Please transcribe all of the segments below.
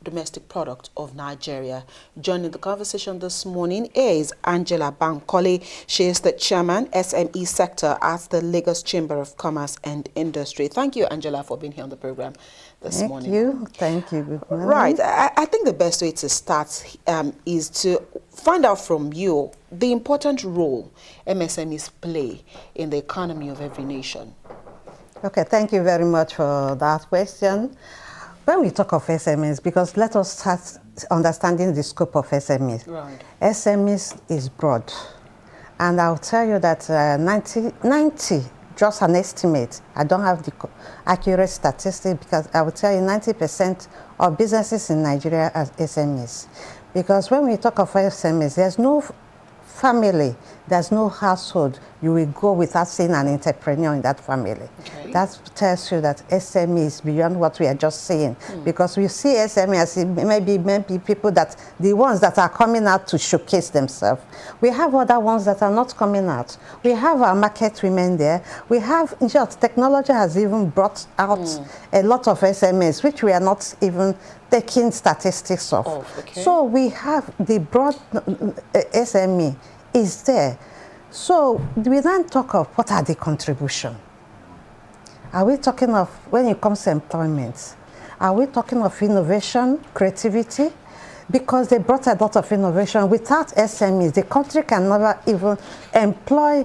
domestic product of Nigeria. Joining the conversation this morning is Angela Bankole. She is the chairman, SME sector at the Lagos Chamber of Commerce and Industry. Thank you, Angela, for being here on the program this morning. Thank you. Good morning. Right. I think the best way to start is to find out from you the important role MSMEs play in the economy of every nation. Okay, thank you very much for that question. When we talk of SMEs, because let us start understanding the scope of SMEs. Right. SMEs is broad. And I'll tell you that 90, just an estimate, I don't have the accurate statistic, because I will tell you 90% of businesses in Nigeria are SMEs. Because when we talk of SMEs, there's no family, there's no household you will go without seeing an entrepreneur in that family. Okay. That tells you that SME is beyond what we are just saying. Because we see SME as maybe people that, the ones that are coming out to showcase themselves. We have other ones that are not coming out. We have our market women there. We have, in short, technology has even brought out a lot of SMEs, which we are not even taking statistics of. Okay. So we have the broad SME is there. So we then talk of what are the contribution. Are we talking of, when it comes to employment, are we talking of innovation, creativity? Because they brought a lot of innovation. Without SMEs, the country can never even employ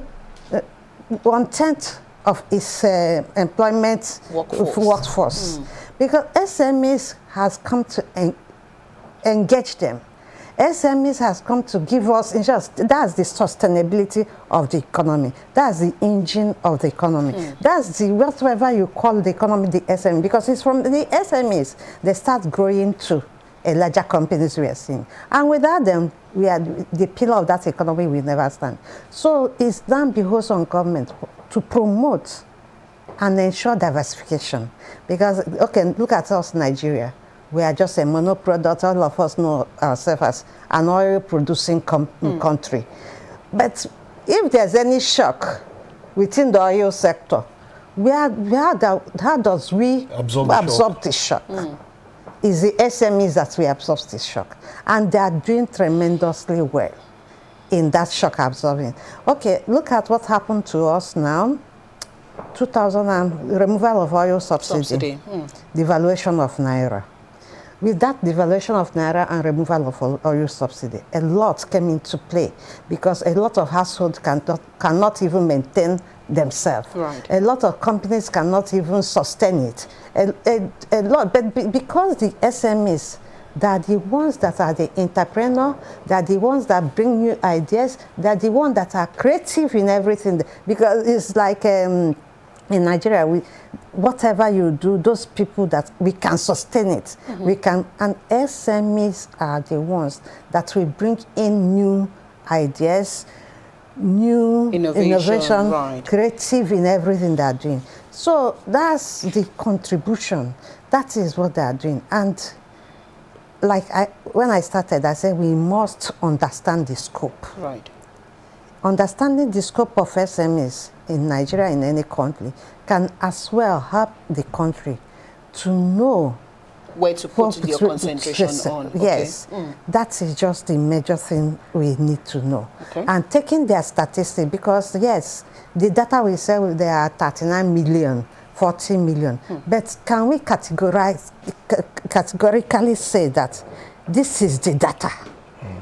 1/10 of its employment workforce. Because SMEs has come to engage them. SMEs has come to give us, that's the sustainability of the economy. That's the engine of the economy. That's the, whatever you call the economy, the SME, because it's from the SMEs they start growing to a larger companies we are seeing. And without them, we are the pillar of that economy will never stand. So it's then behoves on government to promote and ensure diversification. Because, okay, look at us, Nigeria. We are just a monoproduct. All of us know ourselves as an oil-producing country. But if there's any shock within the oil sector, how does we absorb the shock? It's the SMEs that we absorb this shock. And they are doing tremendously well in that shock absorbing. Okay, look at what happened to us now. 2000 and removal of oil subsidy. Devaluation of Naira. With that devaluation of Naira and removal of oil subsidy, a lot came into play because a lot of households cannot even maintain themselves. Right. A lot of companies cannot even sustain it. A lot, but because the SMEs, they're the ones that are the entrepreneur, they're the ones that bring new ideas, they're the ones that are creative in everything. Because it's like in Nigeria, whatever you do, those people that we can sustain it. We can, and SMEs are the ones that will bring in new ideas, new innovation, right. Creative in everything they're doing. So that's the contribution. That is what they are doing. And like when I started, I said we must understand the scope. Right. Understanding the scope of SMEs in Nigeria, in any country, can as well help the country to know where to put your concentration on. Yes, that is just the major thing we need to know. Okay. And taking their statistics, because yes, the data we say there are 39 million, 40 million, but can we categorically say that this is the data?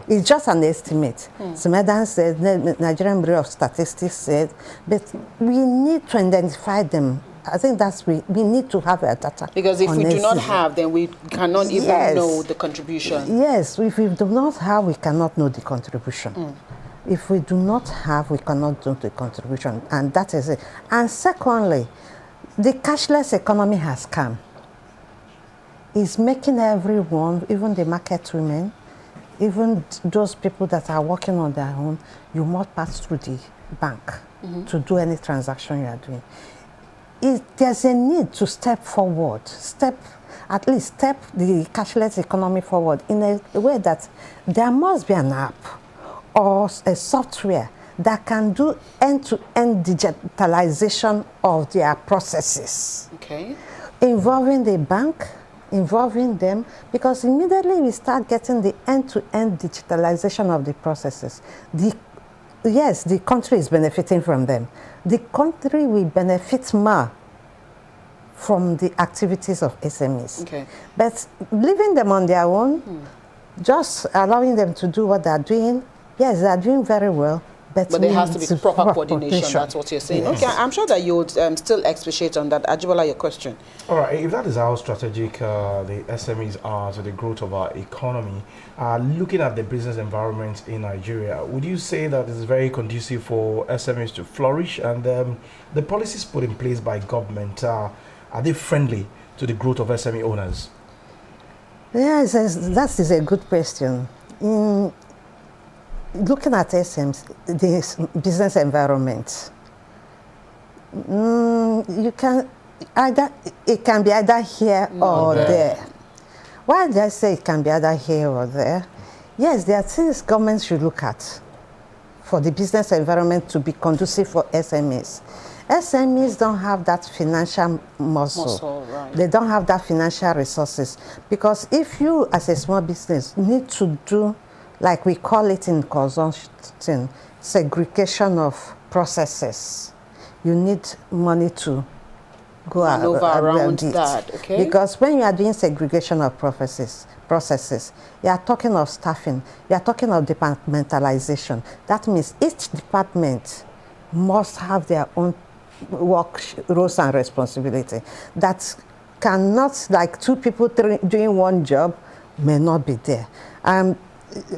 It's just an estimate. Sumedan said, Nigerian Bureau of Statistics said, but we need to identify them. I think that's we need to have a data. Because if we do not have, then we cannot even know the contribution. Yes, if we do not have, we cannot know the contribution. If we do not have, we cannot know the contribution. And that is it. And secondly, the cashless economy has come. It's making everyone, even the market women, even those people that are working on their own, you must pass through the bank to do any transaction you are doing. There's a need to step forward, at least step the cashless economy forward in a way that there must be an app or a software that can do end-to-end digitalization of their processes. Okay. Involving the bank, involving them, because immediately we start getting the end-to-end digitalization of the processes. Yes, the country is benefiting from them. The country will benefit more from the activities of SMEs. Okay. But leaving them on their own, just allowing them to do what they're doing, yes, they're doing very well. But there has to be proper coordination, that's what you're saying. Yes. Okay, I'm sure that you would still expatiate on that. Ajibola, your question. All right, if that is how strategic the SMEs are to the growth of our economy, looking at the business environment in Nigeria, would you say that it's very conducive for SMEs to flourish? And the policies put in place by government, are they friendly to the growth of SME owners? Yes, that is a good question. Looking at SMEs, this business environment, it can be either here or there. Why did I say it can be either here or there? Yes, there are things governments should look at for the business environment to be conducive for SMEs. SMEs don't have that financial muscle. Right. They don't have that financial resources. Because if you, as a small business, need to do, like we call it in consulting, segregation of processes, you need money to go around it. That, okay? Because when you are doing segregation of processes, you are talking of staffing, you are talking of departmentalization. That means each department must have their own work roles and responsibility. That cannot, like two people doing one job, may not be there.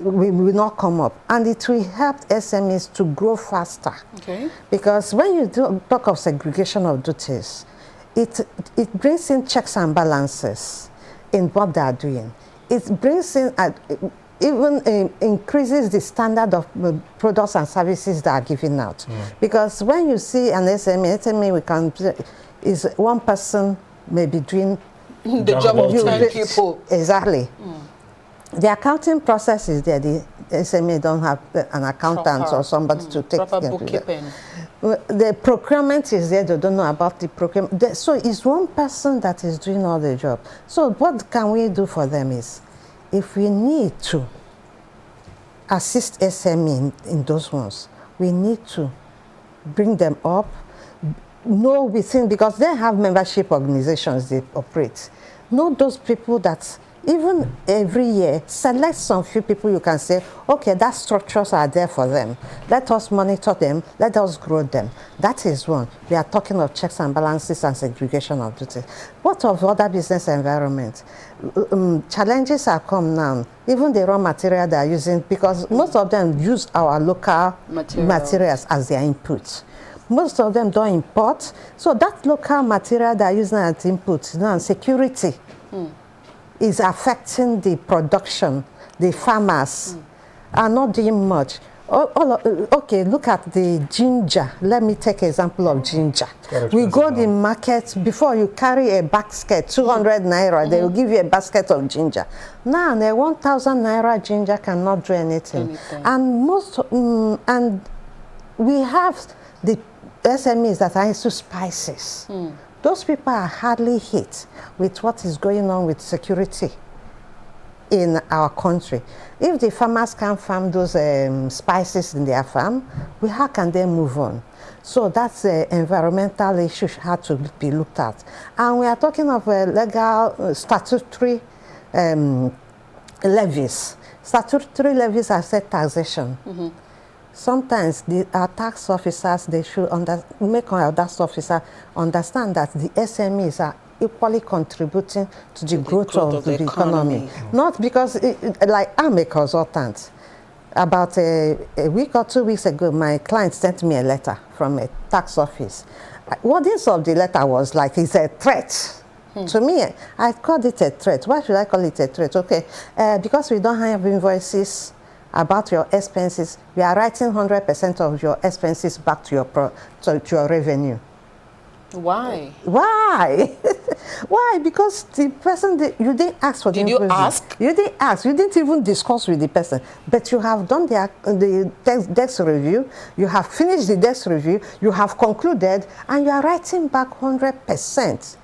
We will not come up, and it will help SMEs to grow faster. Okay. Because when you talk of segregation of duties, it brings in checks and balances in what they are doing. It brings in even increases the standard of products and services that are given out. Because when you see an SME we can is one person may be doing the job of 10 people. Exactly. The accounting process is there. The SME don't have an accountant or somebody to take proper bookkeeping. The procurement is there. They don't know about the procurement. So it's one person that is doing all the job. So what can we do for them is, if we need to assist SME in those ones, we need to bring them up, know within, because they have membership organizations they operate. Know those people that even every year, select some few people you can say, okay, that structures are there for them. Let us monitor them, let us grow them. That is one. We are talking of checks and balances and segregation of duties. What of other business environment? Challenges are come now. Even the raw material they are using, because most of them use our local materials as their input. Most of them don't import. So that local material they are using as input, now security. Is affecting the production. The farmers are not doing much. Okay, look at the ginger. Let me take an example of ginger. We go to the market, before you carry a basket, 200 naira, they will give you a basket of ginger. Now, the 1,000 naira ginger cannot do anything. And we have the SMEs that are into spices. Those people are hardly hit with what is going on with security in our country. If the farmers can't farm those spices in their farm, how can they move on? So that's an environmental issue had to be looked at. And we are talking of legal statutory levies. Statutory levies are set taxation. Sometimes our tax officers, they should make our tax officer understand that the SMEs are equally contributing to the growth of the economy. Not because, like I'm a consultant. About a week or 2 weeks ago, my client sent me a letter from a tax office. What this of the letter was like, it's a threat. To me, I called it a threat. Why should I call it a threat? Okay, because we don't have invoices about your expenses, we are writing 100% of your expenses back to your revenue. Why? Why? Why? Because the person, you didn't ask for the invoices. Did you ask? You didn't ask. You didn't even discuss with the person. But you have done the desk review. You have finished the desk review. You have concluded, and you are writing back 100%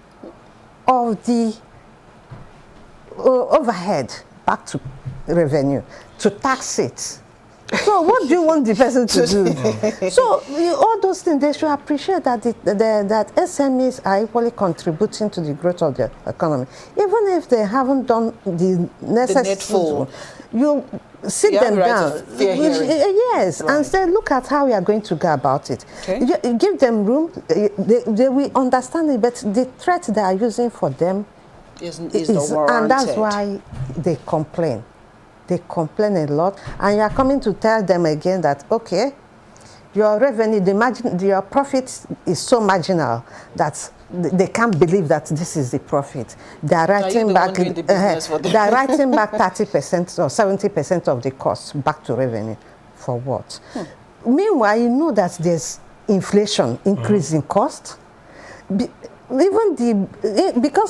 of the overhead back to revenue, to tax it. So what do you want the person to do? So all those things, they should appreciate that that SMEs are equally contributing to the growth of the economy. Even if they haven't done the necessary, you sit them down. Yes, right. And say, look at how we are going to go about it. Okay. You give them room, they will understand it, but the threat they are using for them is and that's why they complain. They complain a lot, and you are coming to tell them again that, okay, your revenue, your profit is so marginal that they can't believe that this is the profit. They are writing back. They are writing back 30% or 70% of the cost back to revenue. For what? Meanwhile, you know that there's inflation, increase in cost. Because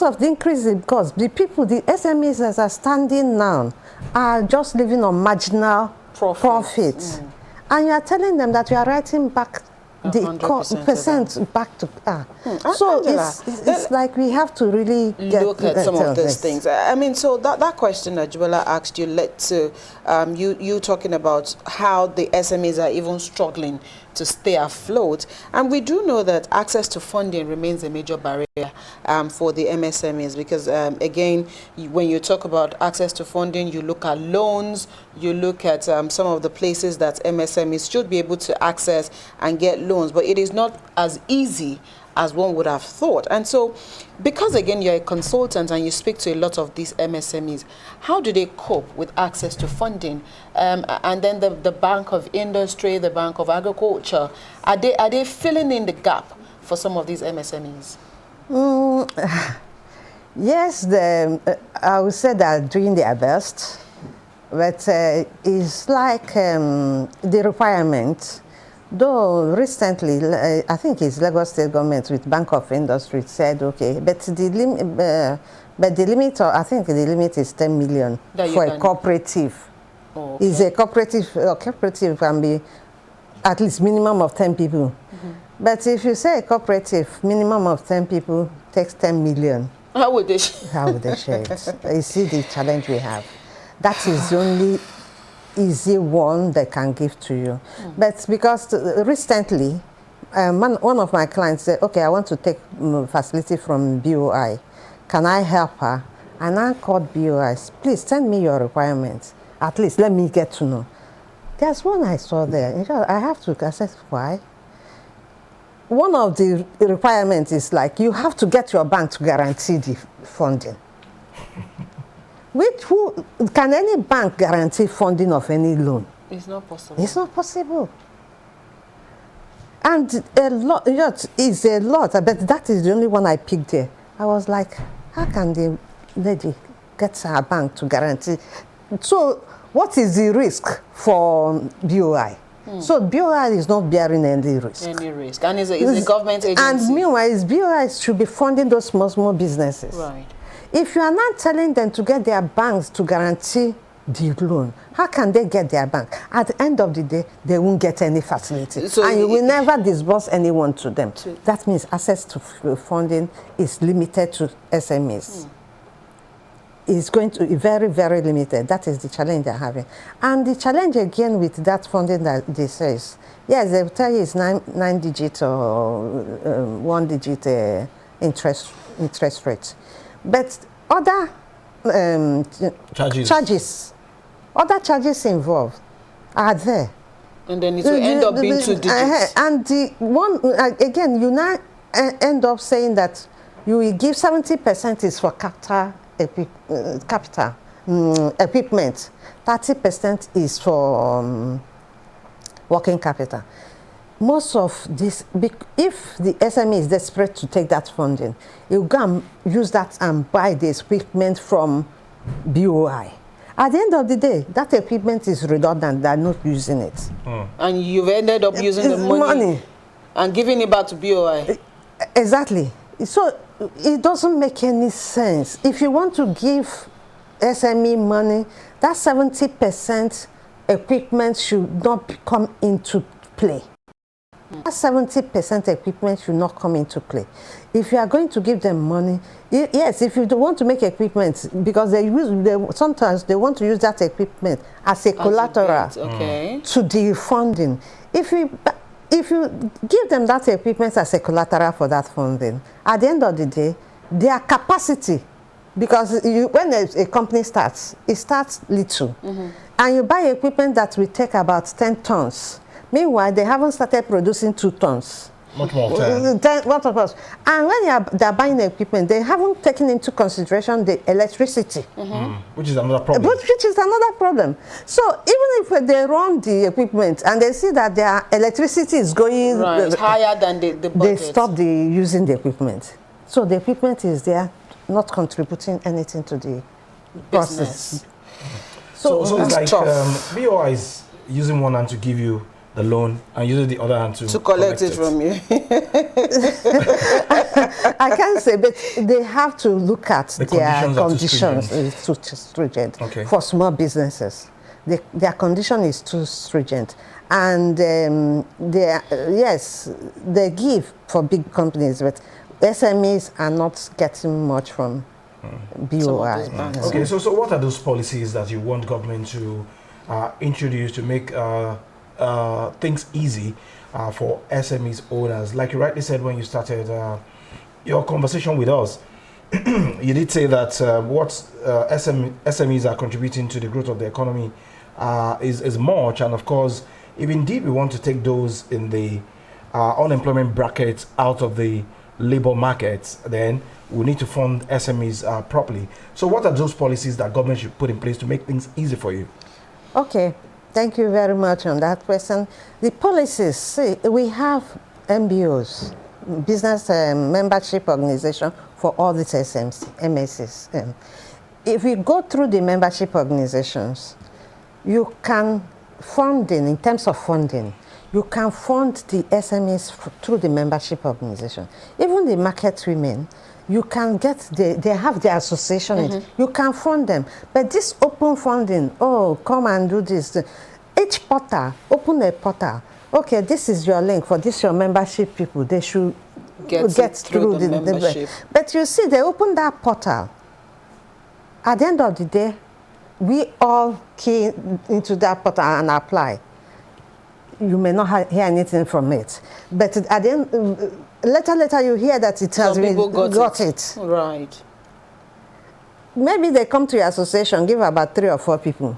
of the increase in cost, the people, the SMEs that are standing now, are just living on marginal profits. And you are telling them that you are writing back the percent back to so Angela, it's like we have to really look at some of these things. I mean, so that question that Juwela asked you led to you talking about how the SMEs are even struggling to stay afloat, and we do know that access to funding remains a major barrier for the MSMEs, because again, when you talk about access to funding, you look at loans, you look at some of the places that MSMEs should be able to access and get loans, but it is not as easy as one would have thought. And so, because again, you're a consultant and you speak to a lot of these MSMEs, how do they cope with access to funding? And then the Bank of Industry, the Bank of Agriculture, are they filling in the gap for some of these MSMEs? Yes, I would say they're doing their best, but it's like the requirement. Though recently, I think it's Lagos State government with Bank of Industry said, okay, but the limit, I think the limit is 10 million for a cooperative. Oh, okay. Is a cooperative can be at least minimum of 10 people. But if you say a cooperative, minimum of 10 people takes 10 million. How would they share it? You see the challenge we have. That is the only easy one they can give to you. But because recently, one of my clients said, okay, I want to take facility from BOI. Can I help her? And I called BOI, please send me your requirements. At least let me get to know. There's one I saw there. I have to assess why. One of the requirements is like, you have to get your bank to guarantee the funding. Can any bank guarantee funding of any loan? It's not possible. It's not possible. And a lot is a lot, but that is the only one I picked there. I was like, how can the lady get her bank to guarantee? So what is the risk for BOI? So BOI is not bearing any risk. Any risk. And it's a government agency. And meanwhile, BOI should be funding those small businesses. Right. If you are not telling them to get their banks to guarantee the loan, how can they get their bank? At the end of the day, they won't get any facility. So and you will never disburse anyone to them. That means access to funding is limited to SMEs. It's going to be very, very limited. That is the challenge they're having. And the challenge again with that funding that they say is, yes, they will tell you it's nine digit or 1 digit interest rate. But other other charges involved are there. And then it will end up being 2 digits. And the one, again, you now end up saying that you will give 70% is for capital equipment, 30% is for working capital. Most of this, if the SME is desperate to take that funding, you go and use that and buy the equipment from BOI. At the end of the day, that equipment is redundant, they're not using it. And you've ended up using the money and giving it back to BOI. Exactly. So it doesn't make any sense. If you want to give SME money, that 70% equipment should not come into play. That 70% equipment should not come into play. If you are going to give them money, yes, if you want to make equipment, because sometimes they want to use that equipment as a collateral to the funding. If you give them that equipment as a collateral for that funding, at the end of the day, their capacity, because when a company starts, it starts little, and you buy equipment that will take about 10 tons. Meanwhile, they haven't started producing 2 tons. Much more 10. What of us? And when they're buying the equipment, they haven't taken into consideration the electricity. Which is another problem. Which is another problem. So even if they run the equipment and they see that their electricity is going higher than the budget, they stop using the equipment. So the equipment is there, not contributing anything to the process. So it's like BOI is using one hand to give you the loan and using the other hand to collect it from you. I can't say, but they have to look at their conditions too stringent for small businesses. Their condition is too stringent, and yes, they give for big companies, but SMEs are not getting much from BOI. Okay, so what are those policies that you want government to introduce to make things easy for SMEs owners? Like you rightly said when you started your conversation with us, you did say that what SMEs are contributing to the growth of the economy is much, and of course, if indeed we want to take those in the unemployment brackets out of the labor markets, then we need to fund SMEs properly. So what are those policies that government should put in place to make things easy for you? Okay, thank you very much on that question. The policies, see, we have MBOs, business membership organization for all these MSMEs. If we go through the membership organizations, you can funding, in terms of funding, you can fund the SMEs through the membership organization. Even the market women, you can get, they have the association, you can fund them. But this open funding, oh, come and do this. Each portal, open a portal. Okay, this is your link for this, your membership people. They should get through the membership. But you see, they open that portal. At the end of the day, we all key into that portal and apply. You may not hear anything from it. But at the end, later you hear that it has been got it. Right. Maybe they come to your association, give about 3 or 4 people.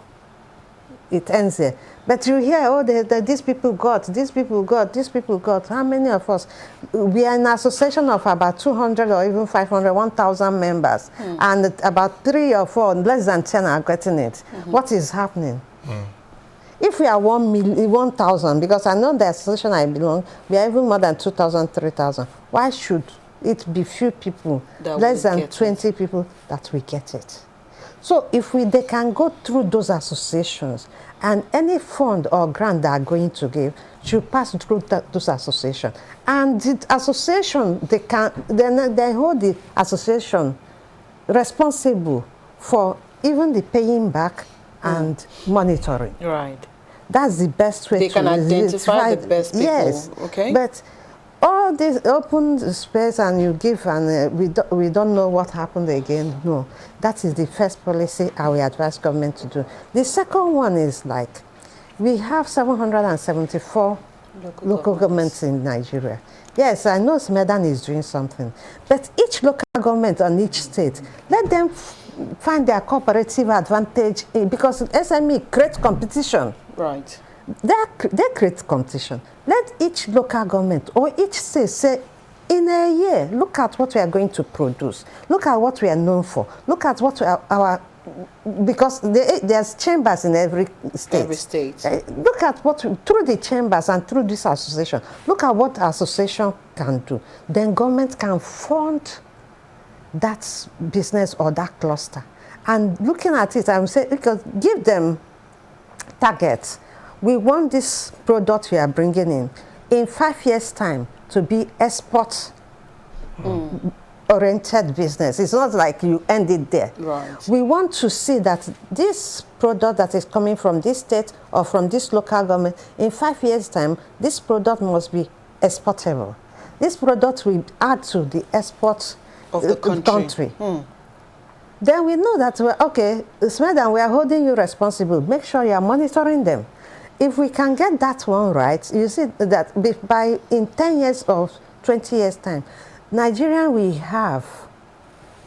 It ends there. But you hear, oh, these people got, these people got, these people got. How many of us? We are an association of about 200 or even 500, 1,000 members. And about 3 or 4, less than 10 are getting it. What is happening? If we are 1,000, because I know the association I belong, we are even more than 2,000, 3,000. Why should it be few people, less than 20 people, that we get it? So if they can go through those associations, and any fund or grant they are going to give should pass through those associations. And the association, they hold the association responsible for even the paying back and monitoring. Right. That's the best way they can identify the best people. Yes. Okay. But all this open space and you give and we don't know what happened again. No, that is the first policy I will advise government to do. The second one is like, we have 774 local governments in Nigeria. Yes, I know Smedan is doing something, but each local government on each state, let them find their cooperative advantage because SME creates competition. Right. They create competition. Let each local government or each state say, in a year, look at what we are going to produce. Look at what we are known for. Look at what because there's chambers in every state. Every state. Look at what, through the chambers and through this association, look at what association can do. Then government can fund that business or that cluster. And looking at it, I'm saying, because give them targets. We want this product we are bringing in 5 years' time to be export-oriented business. It's not like you end it there. Right. We want to see that this product that is coming from this state or from this local government, in 5 years' time, this product must be exportable. This product will add to the export of the country. Then we know that, okay, SMED, we are holding you responsible. Make sure you are monitoring them. If we can get that one right, you see that by in 10 years or 20 years time, Nigeria will have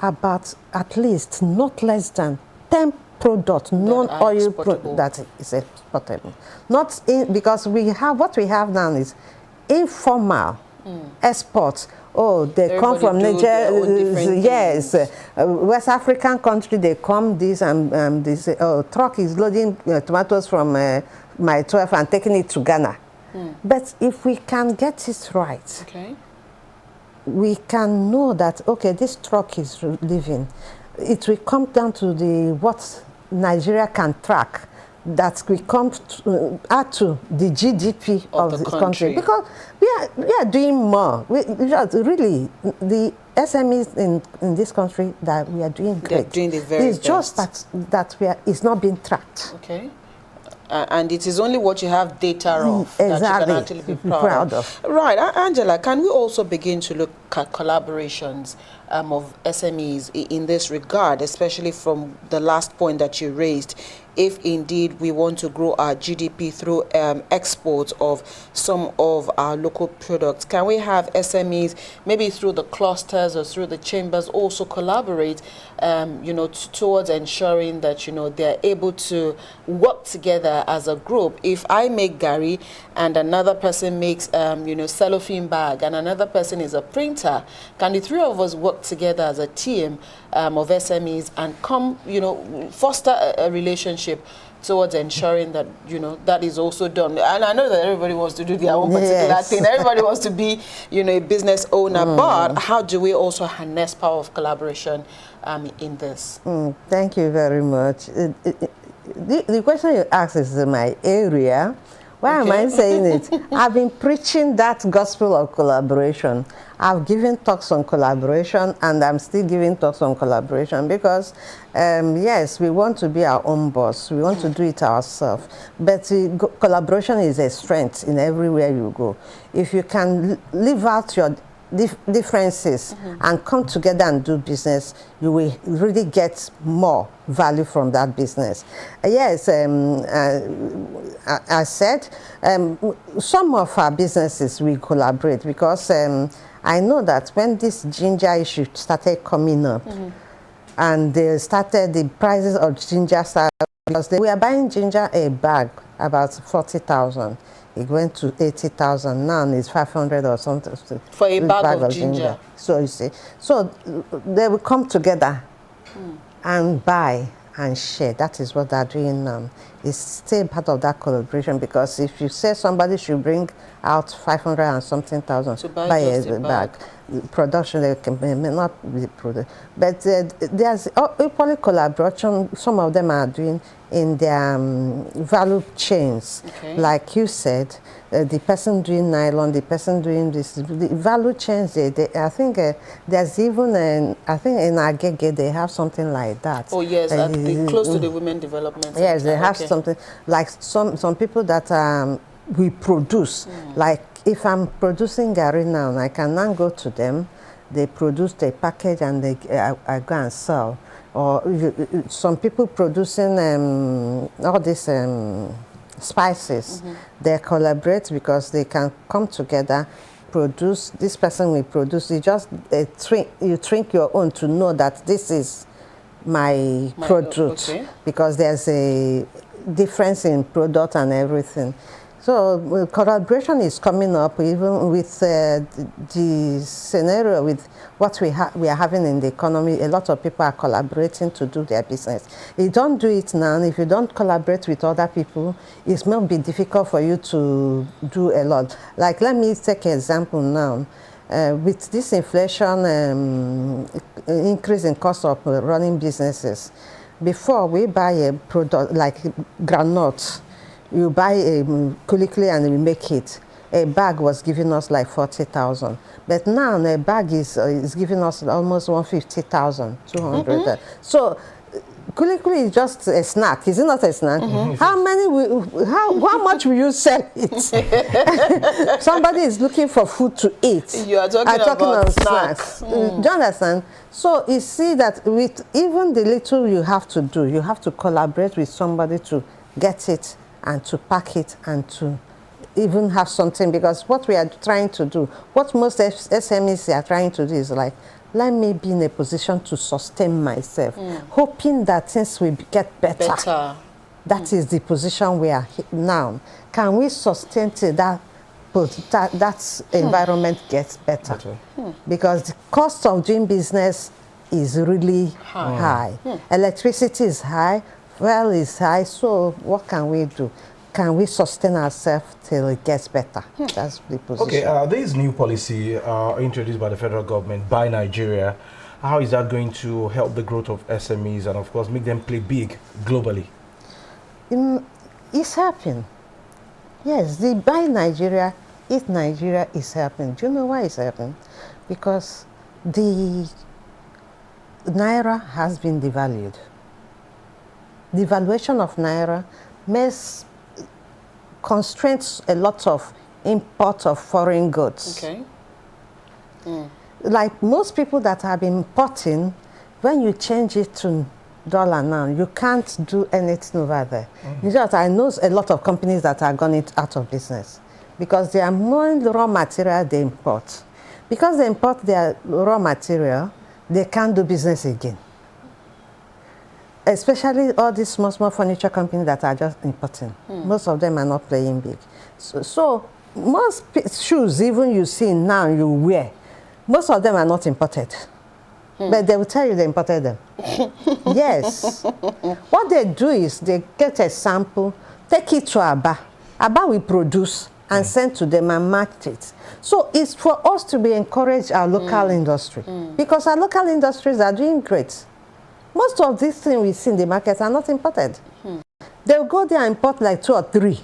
about at least not less than 10 products, non-oil products that is exportable. Not in, because we have, what we have now is informal exports. Oh, they come from Nigeria, yes. West African country, they come this and they say, oh, truck is loading tomatoes from my 12 and taking it to Ghana. But if we can get it right, okay, we can know that, okay, this truck is living. It will come down to the what Nigeria can track, that will come to, add to the GDP of the country. Because we are doing more. Really, the SMEs in this country, that we are doing great. They're doing the very best. It's just that it's not being tracked. Okay. And it is only what you have data of that you can actually be proud of. Right. Angela, can we also begin to look at collaborations of SMEs in this regard, especially from the last point that you raised, if indeed we want to grow our GDP through exports of some of our local products? Can we have SMEs, maybe through the clusters or through the chambers, also collaborate, towards ensuring that, they're able to work together as a group? If I make gari and another person makes, cellophane bag and another person is a printer, can the three of us work together as a team of SMEs and come, foster a relationship towards ensuring that, that is also done? And I know that everybody wants to do their own particular thing. Everybody wants to be, a business owner. But how do we also harness power of collaboration in this? Thank you very much. The question you asked is in my area. Why am I saying it? I've been preaching that gospel of collaboration. I've given talks on collaboration, and I'm still giving talks on collaboration because, yes, we want to be our own boss. We want to do it ourselves. But collaboration is a strength in everywhere you go. If you can live out your differences and come together and do business, you will really get more value from that business. Yes, I said some of our businesses will collaborate because I know that when this ginger issue started coming up and they started, the prices of ginger started, because we are buying ginger a bag about 40,000. It went to 80,000. Now it's 500 or something for a bag of ginger. So you see, so they will come together and buy and share. That is what they're doing now. It's still part of that collaboration, because if you say somebody should bring out 500 and something thousand to buy a bag, production may not be produced. But there's equally collaboration. Some of them are doing in their value chains. Okay. Like you said, the person doing nylon, the person doing this, the value chains, I think there's even, I think in Agege they have something like that. Oh yes, close to the Women Development Center. Yes, they have something, like some people that we produce. Like if I'm producing gari now, I can now go to them, they produce the package and I go and sell. Or some people producing all these spices, they collaborate because they can come together, produce. This person will produce. You just you drink your own to know that this is my product, because there's a difference in product and everything. So collaboration is coming up, even with the scenario with what we are having in the economy. A lot of people are collaborating to do their business. If you don't do it now, if you don't collaborate with other people, it may be difficult for you to do a lot. Like, let me take an example now. With this inflation, increase in cost of running businesses, before we buy a product like groundnut, you buy a kulikuli and we make it. A bag was giving us like 40,000, but now a bag is giving us almost 150,000, 200. So Kulikuli is just a snack. Is it not a snack? How much will you sell it? Somebody is looking for food to eat. You are talking about snacks. Do you understand? So you see that with even the little you have to do, you have to collaborate with somebody to get it and to pack it and to even have something, because what we are trying to do, what most SMEs are trying to do is like, let me be in a position to sustain myself, hoping that things will get better. That is the position we are now. Can we sustain till that environment gets better? Because the cost of doing business is really high. Electricity is high, fuel is high, so what can we do? Can we sustain ourselves till it gets better? That's the position. Okay, this new policy introduced by the federal government, Buy Nigeria, how is that going to help the growth of SMEs and, of course, make them play big globally? It's happening. Yes, the Buy Nigeria, Eat Nigeria is happening. Do you know why it's happening? Because the Naira has been devalued. The valuation of Naira constrains a lot of import of foreign goods. Okay. Like most people that have been importing, when you change it to dollar now, you can't do anything over there. In fact, I know a lot of companies that are gone out of business because they are more raw material they import. Because they import their raw material, they can't do business again. Especially all these small furniture companies that are just importing. Most of them are not playing big. So most shoes, even you see now you wear, most of them are not imported. But they will tell you they imported them. Yes. What they do is they get a sample, take it to Aba. Aba will produce and send to them and market it. So it's for us to be encourage our local industry. Because our local industries are doing great. Most of these things we see in the market are not imported. They'll go there and import like 2 or 3.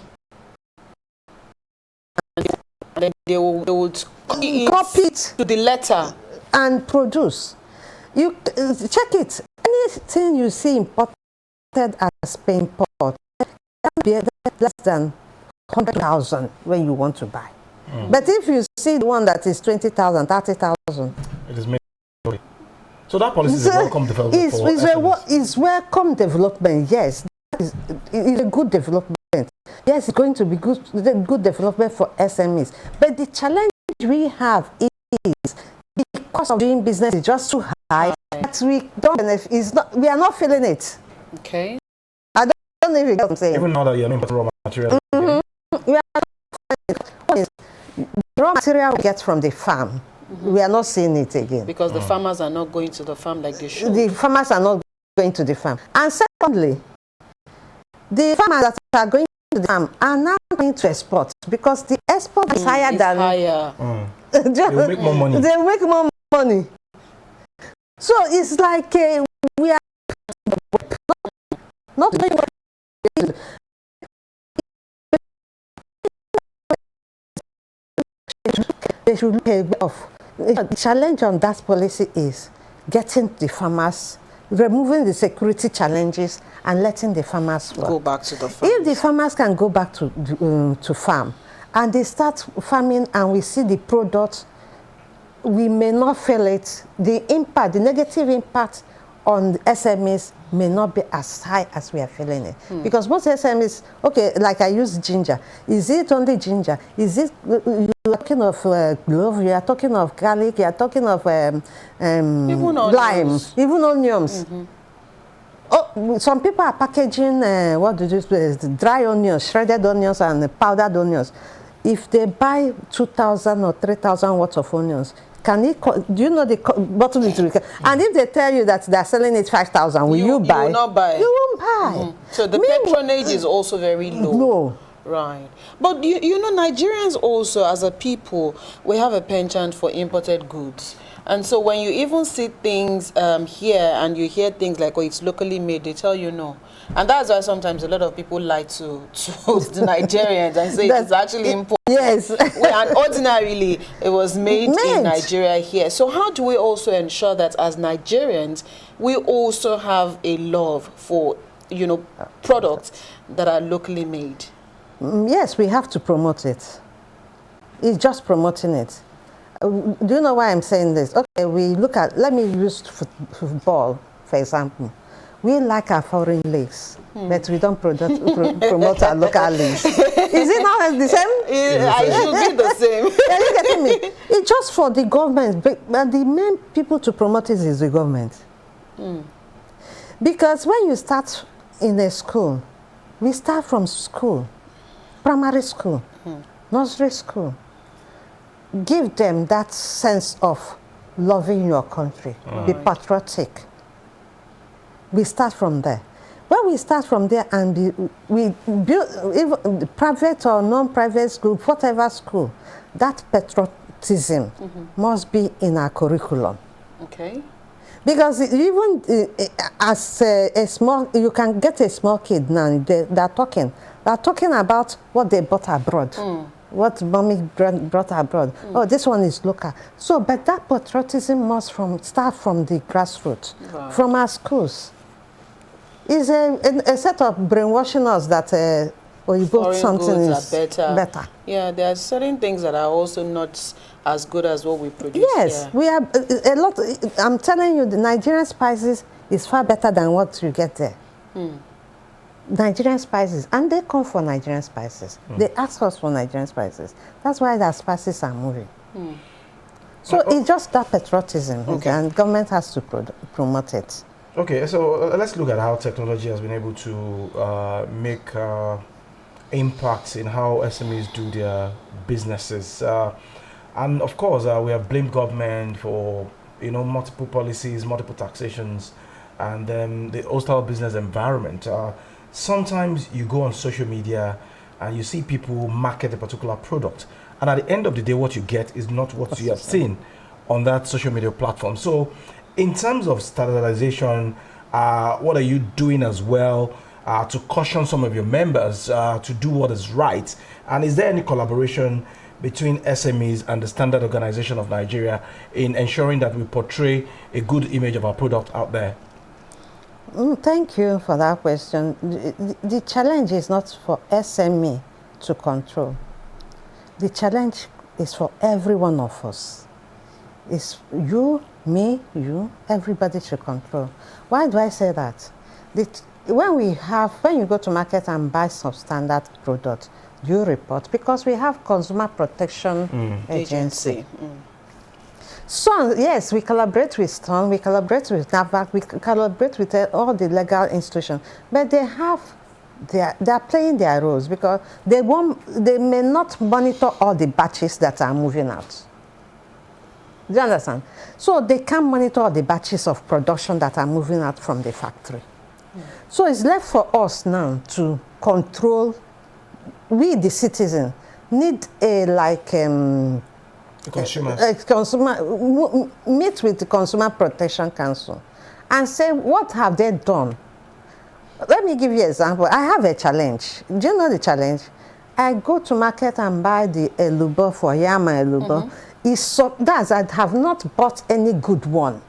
And they would copy it to the letter and produce. You check it. Anything you see imported as import can be less than 100,000 when you want to buy. But if you see the one that is 20,000, 30,000, it is made. So that policy is a welcome development for SMEs. It's welcome development, yes. It's a good development. Yes, it's going to be good development for SMEs. But the challenge we have is the cost of doing business is just too high. That we don't benefit. We are not feeling it. Okay. I don't know if you get what I'm saying. Even now that you're not raw material. We are not feeling it. The raw material we get from the farm. We are not seeing it again. Because the farmers are not going to the farm like they should. The farmers are not going to the farm. And secondly, the farmers that are going to the farm are now going to export because the export is higher than... They will make more money. They make more money. So it's like we are not doing what we do. They should pay off. The challenge on that policy is getting the farmers, removing the security challenges and letting the farmers work. Go back to the farm. If the farmers can go back to farm and they start farming and we see the product, we may not feel it. The impact, the negative impact on the SMEs may not be as high as we are feeling it. Because most SMEs, okay, like I use ginger. Is it only ginger? Is it, you're talking of clove, you are talking of garlic, you are talking of lime, even onions. Oh, some people are packaging, dry onions, shredded onions and powdered onions. If they buy 2,000 or 3,000 worth of onions, do you know the bottle is? And if they tell you that they're selling it 5,000, will you buy? You will not buy. You won't buy. So the patronage is also very low. Low. Right. But you know, Nigerians also, as a people, we have a penchant for imported goods. And so when you even see things here and you hear things like, oh, it's locally made, they tell you no. And that's why sometimes a lot of people like to the Nigerians and say it's actually imported. Yes. And ordinarily, it was made in Nigeria here. So how do we also ensure that as Nigerians, we also have a love for, you know, products that are locally made? Yes, we have to promote it. It's just promoting it. Do you know why I'm saying this? Okay, we look at, let me use football, for example. We like our foreign leagues, but we don't promote our local leagues. Is it not the same? I should be the same. Are you getting me? It's just for the government, but the main people to promote it is the government. Because when you start in a school, we start from school, primary school, nursery school. Give them that sense of loving your country. Be patriotic. We start from there. When we start from there and we build, even private or non-private school, whatever school, that patriotism must be in our curriculum. Okay. Because even as a small, you can get a small kid now, they're talking about what they bought abroad. What mommy brought abroad. Oh, this one is local. So, but that patriotism must start from the grassroots, from our schools. It's a set of brainwashing us that you bought something is better. Yeah, there are certain things that are also not as good as what we produce. Yes, we have a lot. I'm telling you, the Nigerian spices is far better than what you get there. Nigerian spices, and they come for Nigerian spices. They ask us for Nigerian spices. That's why the spices are moving. So it's just that patriotism, and government has to promote it. Okay, so let's look at how technology has been able to make impacts in how SMEs do their businesses. And of course, we have blamed government for multiple policies, multiple taxations, and the hostile business environment. Sometimes you go on social media and you see people market a particular product, and at the end of the day, what you get is not what you have seen on that social media platform. So, in terms of standardization, what are you doing as well to caution some of your members to do what is right? And is there any collaboration between SMEs and the Standard Organization of Nigeria in ensuring that we portray a good image of our product out there? Thank you for that question. The challenge is not for SME to control. The challenge is for every one of us. It's you, me, you, everybody to control. Why do I say that? When you go to market and buy substandard product, you report, because we have Consumer Protection Agency. So, yes, we collaborate with Stone, we collaborate with NAVAC, we collaborate with all the legal institutions, but they are playing their roles because they may not monitor all the batches that are moving out. Do you understand? So they can monitor all the batches of production that are moving out from the factory. So it's left for us now to control. We, the citizen, need meet with the Consumer Protection Council and say, what have they done? Let me give you an example. I have a challenge. Do you know the challenge? I go to market and buy the elubo for Yama elubo. I have not bought any good one.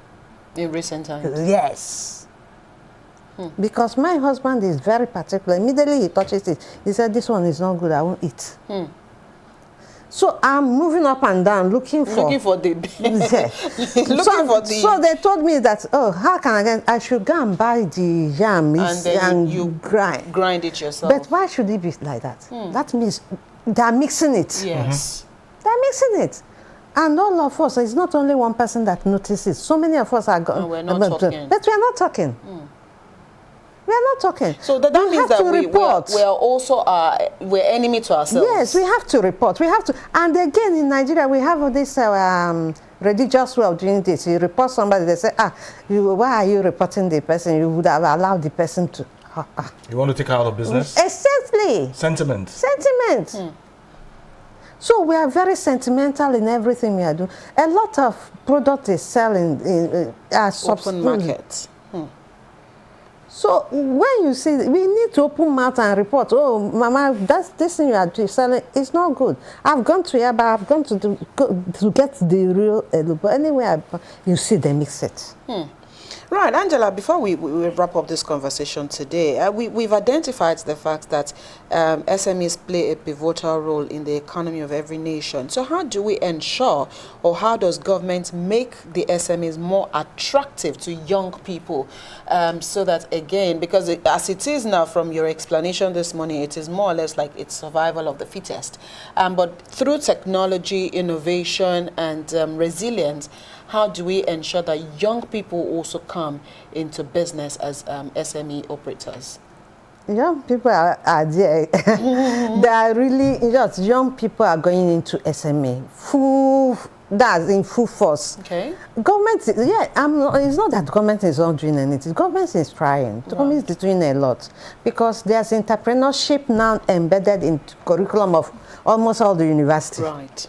In recent times? Yes. Because my husband is very particular. Immediately he touches it, he said, this one is not good, I won't eat. So I'm moving up and down looking for the So they told me that, how can I should go and buy the yam and you grind it yourself. But why should it be like that? That means they're mixing it. Yes. They're mixing it. And all of us, it's not only one person that notices. So many of us are going. We're not talking. But we're not talking. We are not talking. So that means that we are also we're enemy to ourselves. Yes, we have to report. We have to. And again, in Nigeria, we have this religious way of doing this. You report somebody, they say, why are you reporting the person? You would have allowed the person to. You want to take her out of business? Exactly. Sentiment. So we are very sentimental in everything we are doing. A lot of product is selling in open markets. So when you see, we need to open mouth and report, oh, Mama, this thing you are selling is not good. I've gone to Yaba, I've gone to get the real, but anyway, you see they mix it. Right, Angela, before we wrap up this conversation today, we've identified the fact that SMEs play a pivotal role in the economy of every nation. So how do we ensure, or how does government make the SMEs more attractive to young people so that, again, because as it is now from your explanation this morning, it is more or less like it's survival of the fittest. But through technology, innovation, and resilience, how do we ensure that young people also come into business as SME operators? Young people are there. They are really, just young people are going into SME. That's in full force. Okay. Government, it's not that government is not doing anything. Government is trying. The government is doing a lot because there's entrepreneurship now embedded in curriculum of almost all the universities. Right.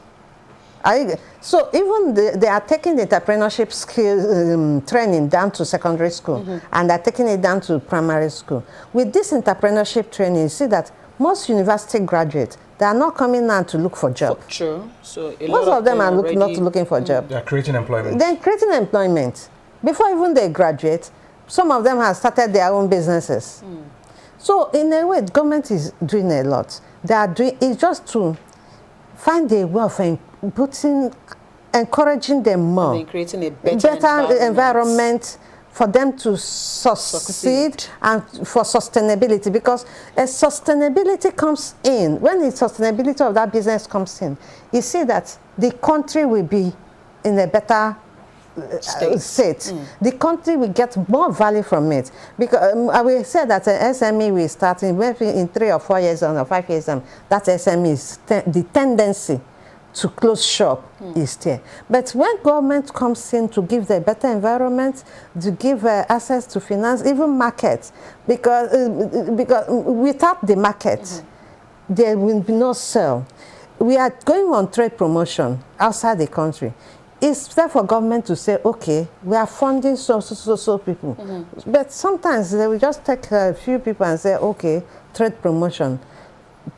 So even they are taking the entrepreneurship skill training down to secondary school, and they're taking it down to primary school. With this entrepreneurship training, you see that most university graduates, they are not coming now to look for jobs. True. So most of them are not looking for jobs. They are creating employment. They're creating employment. Before even they graduate, some of them have started their own businesses. So in a way, the government is doing a lot. They are doing it's just to find a way of encouraging them more. And creating a better environment for them to succeed and for sustainability, because as sustainability comes in, when the sustainability of that business comes in, you see that the country will be in a better state. The country will get more value from it, because I will say that an SME will start maybe in 3 or 4 years or 5 years, that SME is the tendency to close shop is there. But when government comes in to give the better environment, to give access to finance, even markets, because without the market, there will be no sale. We are going on trade promotion outside the country. It's fair for government to say, okay, we are funding so people. But sometimes they will just take a few people and say, okay, trade promotion.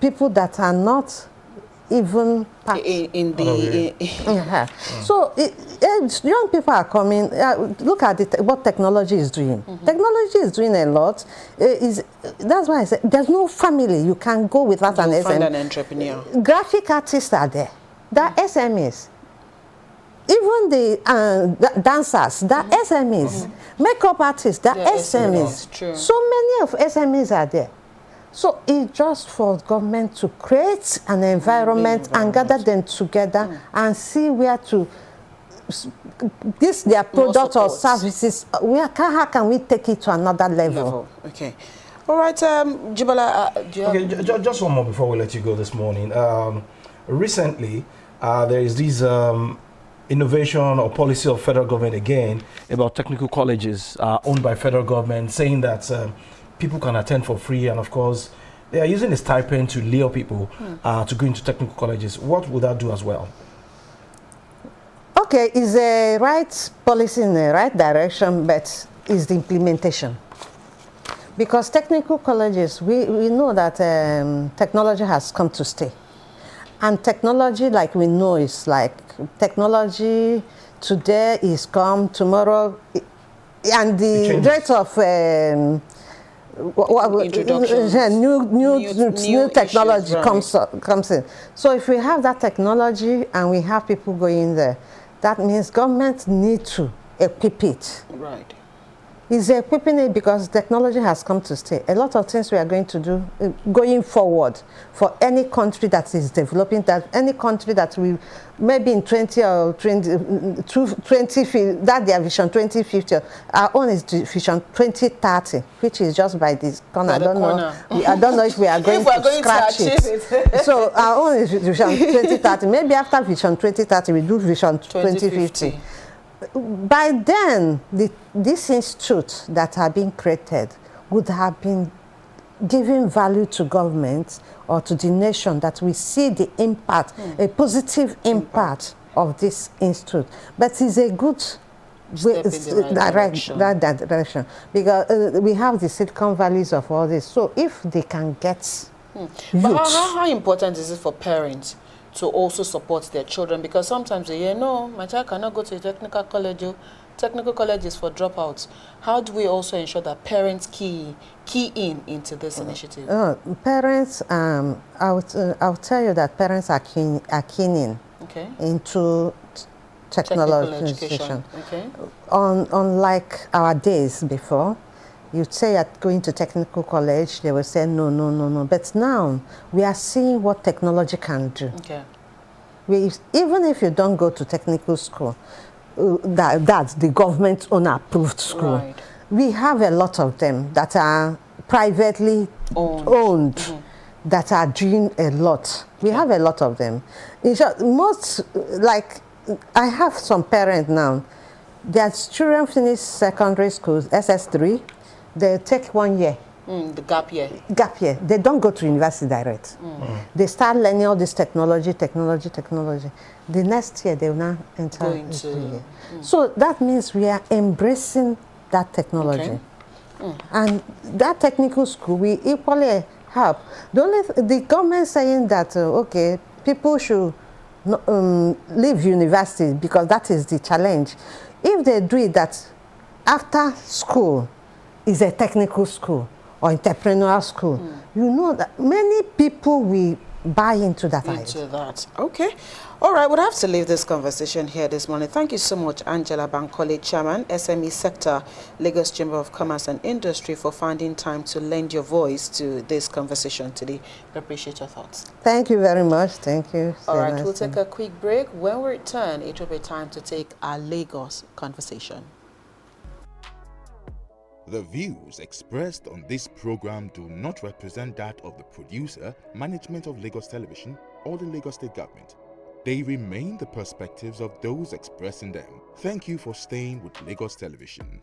People that are not even in the So young people are coming. Look at what technology is doing. Technology is doing a lot. That's why I said there's no family you can go without an SME. Find an entrepreneur. Graphic artists are there. There are SMEs. Even the dancers, the SMEs. Makeup artists, the SMEs. True. So many of SMEs are there. So it's just for government to create an environment and gather them together and see where to their product or services. How can we take it to another level? Okay. All right, Jibala. Just one more before we let you go this morning. Recently, there is this innovation or policy of federal government again about technical colleges owned by federal government, saying that people can attend for free, and of course they are using a stipend to lure people to go into technical colleges. What would that do as well? Okay, it's a right policy in the right direction, but it's the implementation. Because technical colleges, we know that technology has come to stay. And technology, like we know, is like technology today is come, tomorrow, and the rate of new technology comes in. So if we have that technology and we have people going there, that means government need to equip it. Right. Is equipping it because technology has come to stay. A lot of things we are going to do going forward for any country that is developing, that any country that we maybe in 20 or 20, that their vision 2050, our own is vision 2030, which is just by this corner. I don't know if we are going to scratch it. So our own is vision 2030. Maybe after vision 2030 we do vision 2050. By then, these institutes that are being created would have been giving value to government or to the nation, that we see the impact, a positive impact of this institute. But it's a good Step in the right direction, because we have the Silicon Valleys of all this. So if they can get But how important is it for parents to also support their children? Because sometimes they hear, no, my child cannot go to a technical college. Technical college is for dropouts. How do we also ensure that parents key into this initiative? Parents, I'll tell you that parents are keen in into technology education. Okay. Unlike our days before, you'd say you're going to technical college, they will say no. But now we are seeing what technology can do. Okay. Even if you don't go to technical school, that's the government approved school. Right. We have a lot of them that are privately owned. That are doing a lot. We have a lot of them. In short, most, like, I have some parents now, their children finish secondary schools, SS3, they take 1 year. The gap year. Gap year. They don't go to university direct. They start learning all this technology. The next year they will now enter into year. So that means we are embracing that technology. And that technical school, we equally help. The government saying that, okay, people should leave university because that is the challenge. If they do it, that after school is a technical school or entrepreneurial school, you know that many people will buy into that idea. Okay. All right, we'll have to leave this conversation here this morning. Thank you so much, Angela Bankole, Chairman, SME Sector, Lagos Chamber of Commerce and Industry, for finding time to lend your voice to this conversation today. We appreciate your thoughts. Thank you very much. Thank you. All right, we'll take a quick break. When we return, it will be time to take our Lagos conversation. The views expressed on this program do not represent that of the producer, management of Lagos Television, or the Lagos State Government. They remain the perspectives of those expressing them. Thank you for staying with Lagos Television.